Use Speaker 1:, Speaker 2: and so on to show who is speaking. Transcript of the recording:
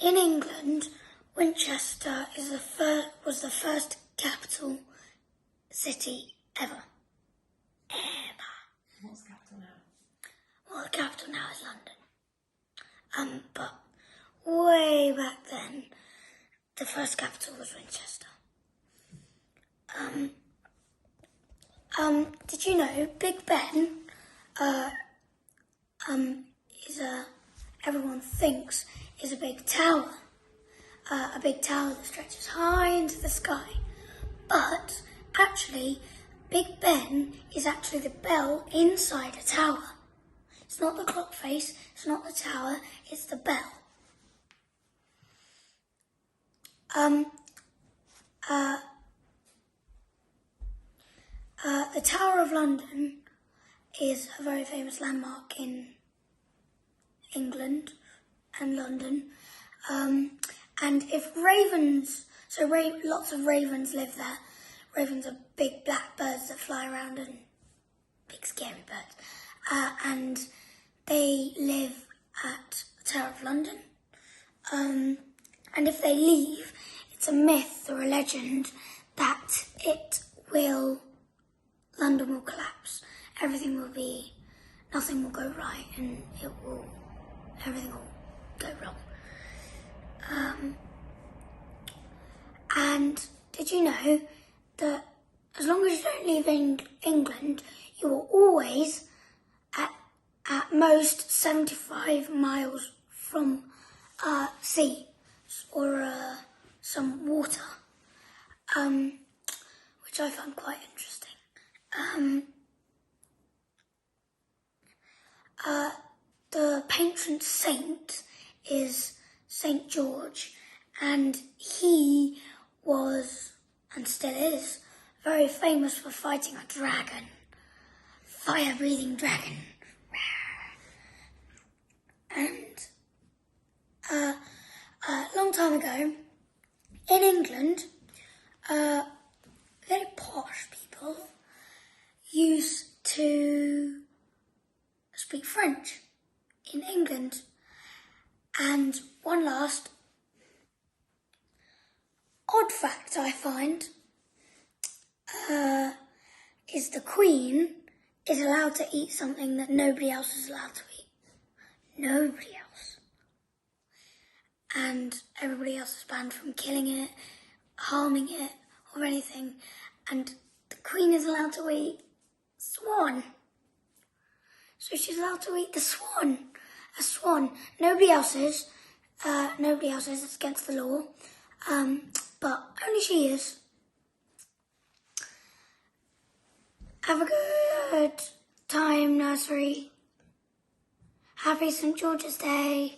Speaker 1: In England, Winchester was the first capital city ever.
Speaker 2: What's the capital now?
Speaker 1: Well, the capital now is London. But way back then, the first capital was Winchester. Did you know Big Ben everyone thinks is a big tower that stretches high into the sky. But actually, Big Ben is actually the bell inside a tower. It's not the clock face, it's not the tower, it's the bell. The Tower of London is a very famous landmark in England and London. And if ravens, lots of ravens live there. Ravens are big black birds that fly around and big scary birds. And they live at the Tower of London. And if they leave, it's a myth or a legend that London will collapse. Nothing will go right, and everything will go wrong. And did you know that as long as you don't leave England, you are always at most 75 miles from sea or some water, which I found quite interesting. The patron saint is St. George, and he was, and still is, very famous for fighting a dragon, fire-breathing dragon. And a long time ago, in England, very posh people used to speak French in England. And one last odd fact I find is the Queen is allowed to eat something that nobody else is allowed to eat. Nobody else. And everybody else is banned from killing it, harming it, or anything. And the Queen is allowed to eat swan. So she's allowed to eat the swan. A swan. Nobody else is. It's against the law. But only she is. Have a good time, nursery. Happy St. George's Day.